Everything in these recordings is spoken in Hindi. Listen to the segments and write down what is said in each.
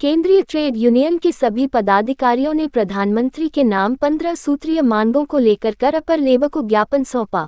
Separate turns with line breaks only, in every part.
केंद्रीय ट्रेड यूनियन के सभी पदाधिकारियों ने प्रधानमंत्री के नाम 15 सूत्रीय मांगों को लेकर कर अपर लेबर को ज्ञापन सौंपा।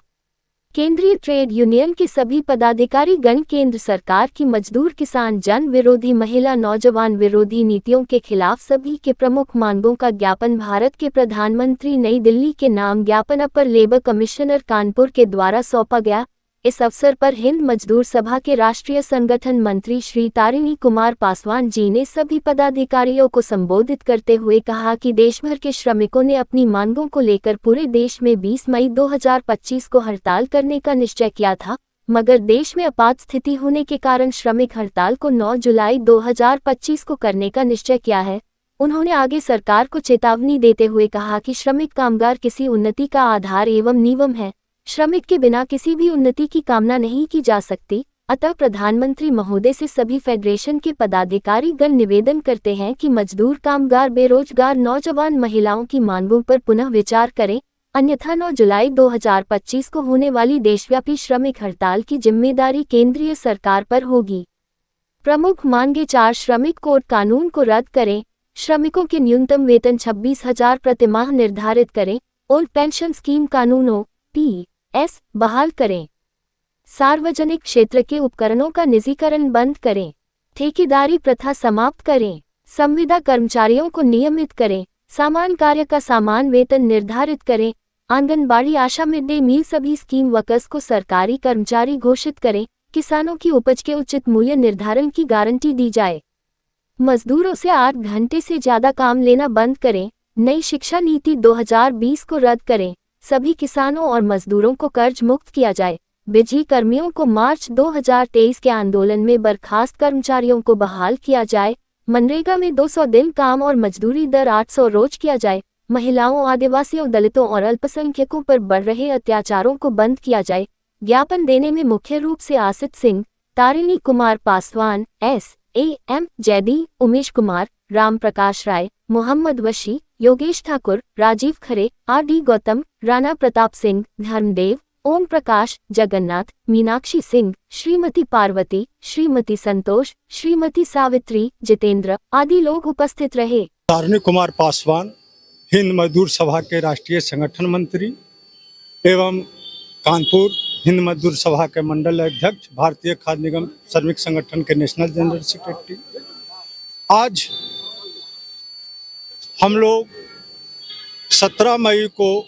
केंद्रीय ट्रेड यूनियन के सभी पदाधिकारी गण केंद्र सरकार की मजदूर किसान जन विरोधी महिला नौजवान विरोधी नीतियों के खिलाफ सभी के प्रमुख मांगों का ज्ञापन भारत के प्रधानमंत्री नई दिल्ली के नाम ज्ञापन अपर लेबर कमिश्नर कानपुर के द्वारा सौंपा गया। इस अवसर पर हिंद मजदूर सभा के राष्ट्रीय संगठन मंत्री श्री तारिणी कुमार पासवान जी ने सभी पदाधिकारियों को संबोधित करते हुए कहा कि देश भर के श्रमिकों ने अपनी मांगों को लेकर पूरे देश में 20 मई 2025 को हड़ताल करने का निश्चय किया था, मगर देश में आपात स्थिति होने के कारण श्रमिक हड़ताल को 9 जुलाई 2025 को करने का निश्चय किया है। उन्होंने आगे सरकार को चेतावनी देते हुए कहा कि श्रमिक कामगार किसी उन्नति का आधार एवं नींव है। श्रमिक के बिना किसी भी उन्नति की कामना नहीं की जा सकती। अतः प्रधानमंत्री महोदय से सभी फेडरेशन के पदाधिकारी गण निवेदन करते हैं कि मजदूर कामगार बेरोजगार नौजवान महिलाओं की मांगों पर पुनः विचार करें, अन्यथा 9 जुलाई 2025 को होने वाली देशव्यापी श्रमिक हड़ताल की जिम्मेदारी केंद्रीय सरकार पर होगी। प्रमुख मांगे 4 श्रमिक कोड कानून को रद्द करें, श्रमिकों के न्यूनतम वेतन 26,000 प्रतिमाह निर्धारित करें, ओल्ड पेंशन स्कीम कानूनों PS बहाल करें, सार्वजनिक क्षेत्र के उपकरणों का निजीकरण बंद करें, ठेकेदारी प्रथा समाप्त करें, संविदा कर्मचारियों को नियमित करें, सामान्य कार्य का समान वेतन निर्धारित करें, आंगनबाड़ी आशा मिड डे मील सभी स्कीम वर्कर्स को सरकारी कर्मचारी घोषित करें, किसानों की उपज के उचित मूल्य निर्धारण की गारंटी दी जाए, मजदूरों से 8 घंटे से ज्यादा काम लेना बंद करें, नई शिक्षा नीति 2020 को रद्द करें, सभी किसानों और मजदूरों को कर्ज मुक्त किया जाए, बिजली कर्मियों को मार्च 2023 के आंदोलन में बर्खास्त कर्मचारियों को बहाल किया जाए, मनरेगा में 200 दिन काम और मजदूरी दर 800 रोज किया जाए, महिलाओं आदिवासियों दलितों और अल्पसंख्यकों पर बढ़ रहे अत्याचारों को बंद किया जाए। ज्ञापन देने में मुख्य रूप से आसित सिंह, तारिणी कुमार पासवान, SAM जयदीप, उमेश कुमार, राम प्रकाश राय, मोहम्मद वशी, योगेश ठाकुर, राजीव खरे, RD गौतम, राणा प्रताप सिंह, धर्मदेव, ओम प्रकाश, जगन्नाथ, मीनाक्षी सिंह, श्रीमती पार्वती, श्रीमती संतोष, श्रीमती सावित्री, जितेंद्र आदि लोग उपस्थित रहे।
तारिणी कुमार पासवान, हिंद मजदूर सभा के राष्ट्रीय संगठन मंत्री एवं कानपुर हिंद मजदूर सभा के मंडल अध्यक्ष, भारतीय खाद्य निगम श्रमिक संगठन के नेशनल जनरल सेक्रेटरी। आज हम लोग 17 मई को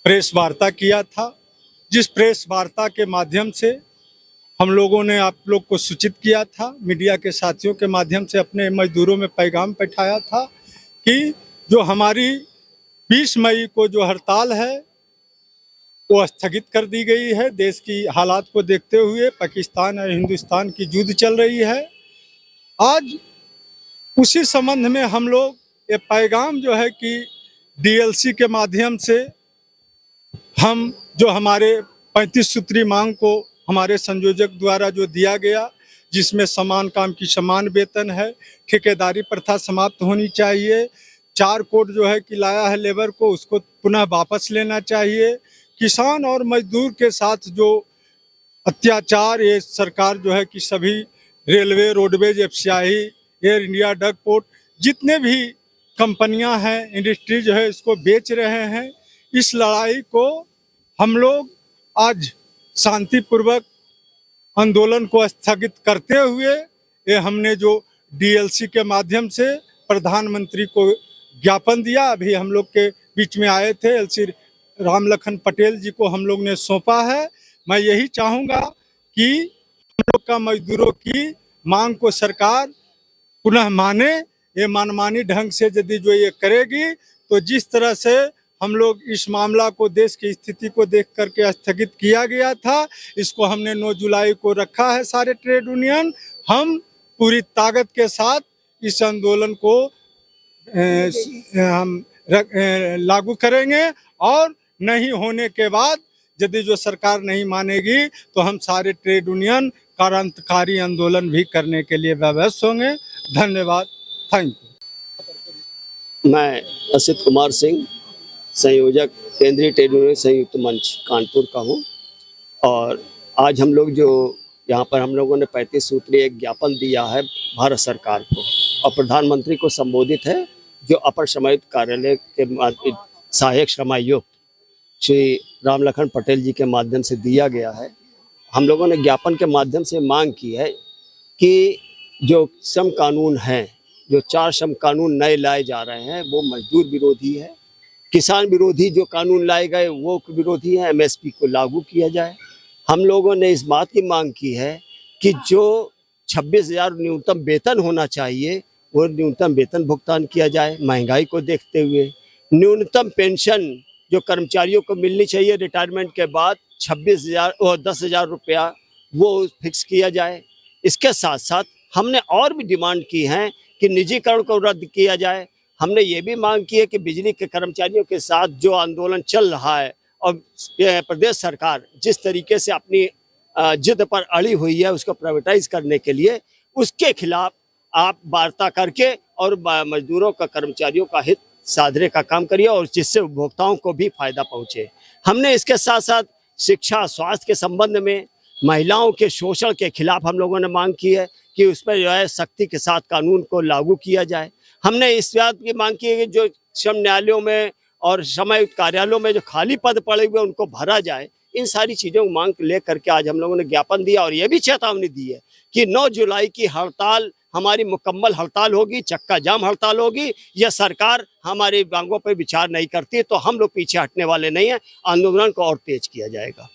प्रेस वार्ता किया था, जिस प्रेस वार्ता के माध्यम से हम लोगों ने आप लोग को सूचित किया था, मीडिया के साथियों के माध्यम से अपने मजदूरों में पैगाम बैठाया था कि जो हमारी 20 मई को जो हड़ताल है वो स्थगित कर दी गई है। देश की हालात को देखते हुए पाकिस्तान और हिंदुस्तान की युद्ध चल रही है। आज उसी संबंध में हम लोग ये पैगाम जो है कि DLC के माध्यम से हम जो हमारे 35 सूत्री मांग को हमारे संयोजक द्वारा जो दिया गया, जिसमें समान काम की समान वेतन है, ठेकेदारी प्रथा समाप्त होनी चाहिए, 4 कोड जो है कि लाया है लेबर को उसको पुनः वापस लेना चाहिए, किसान और मजदूर के साथ जो अत्याचार ये सरकार जो है कि सभी railway, roadways, FCI, air India, duck port जितने भी कंपनियां हैं, इंडस्ट्री जो है इसको बेच रहे हैं। इस लड़ाई को हम लोग आज शांतिपूर्वक आंदोलन को स्थगित करते हुए ये हमने जो DLC के माध्यम से प्रधानमंत्री को ज्ञापन दिया, अभी हम लोग के बीच में आए थे LC राम लखन पटेल जी को हम लोग ने सौंपा है। मैं यही चाहूँगा कि हम लोग का मजदूरों की मांग को सरकार पुनः माने। ये मनमानी ढंग से यदि जो ये करेगी तो जिस तरह से हम लोग इस मामला को देश की स्थिति को देख करके स्थगित किया गया था, इसको हमने 9 जुलाई को रखा है। सारे ट्रेड यूनियन हम पूरी ताकत के साथ इस आंदोलन को हम लागू करेंगे और नहीं होने के बाद यदि जो सरकार नहीं मानेगी तो हम सारे ट्रेड यूनियन क्रांतिकारी आंदोलन भी करने के लिए व्यवस्थित होंगे। धन्यवाद, थैंक यू।
मैं असित कुमार सिंह, संयोजक केंद्रीय ट्रेड यूनियन संयुक्त मंच कानपुर का हूँ और आज हम लोग जो यहाँ पर हम लोगों ने 35 सूत्रीय एक ज्ञापन दिया है भारत सरकार को और प्रधानमंत्री को संबोधित है, जो अपर श्रमायुक्त कार्यालय के सहायक श्रमायुक्त श्री रामलखन पटेल जी के माध्यम से दिया गया है। हम लोगों ने ज्ञापन के माध्यम से मांग की है कि जो श्रम कानून हैं, जो 4 श्रम कानून नए लाए जा रहे हैं, वो मजदूर विरोधी है, किसान विरोधी जो कानून लाए गए वो विरोधी है। एमएसपी को लागू किया जाए। हम लोगों ने इस बात की मांग की है कि जो 26,000 न्यूनतम वेतन होना चाहिए वो न्यूनतम वेतन भुगतान किया जाए महंगाई को देखते हुए। न्यूनतम पेंशन जो कर्मचारियों को मिलनी चाहिए रिटायरमेंट के बाद 26,000 और 10,000 रुपया वो फिक्स किया जाए। इसके साथ साथ हमने और भी डिमांड की हैं कि निजीकरण को रद्द किया जाए। हमने ये भी मांग की है कि बिजली के कर्मचारियों के साथ जो आंदोलन चल रहा है और प्रदेश सरकार जिस तरीके से अपनी जिद पर अड़ी हुई है उसको प्राइवेटाइज करने के लिए, उसके खिलाफ आप वार्ता करके और मजदूरों का कर्मचारियों का हित साधने का काम करिए और जिससे उपभोक्ताओं को भी फायदा पहुंचे। हमने इसके साथ साथ शिक्षा स्वास्थ्य के संबंध में महिलाओं के शोषण के खिलाफ हम लोगों ने मांग की है कि उस पर जो है सख्ती के साथ कानून को लागू किया जाए। हमने इस बात की मांग की है कि जो श्रम न्यायालयों में और श्रमायुक्त कार्यालयों में जो खाली पद पड़े हुए उनको भरा जाए। इन सारी चीज़ों को मांग लेकर के आज हम लोगों ने ज्ञापन दिया और ये भी चेतावनी दी है कि 9 जुलाई की हड़ताल हमारी मुकम्मल हड़ताल होगी, चक्का जाम हड़ताल होगी। यह सरकार हमारी मांगों पर विचार नहीं करती तो हम लोग पीछे हटने वाले नहीं हैं। आंदोलन को और तेज किया जाएगा।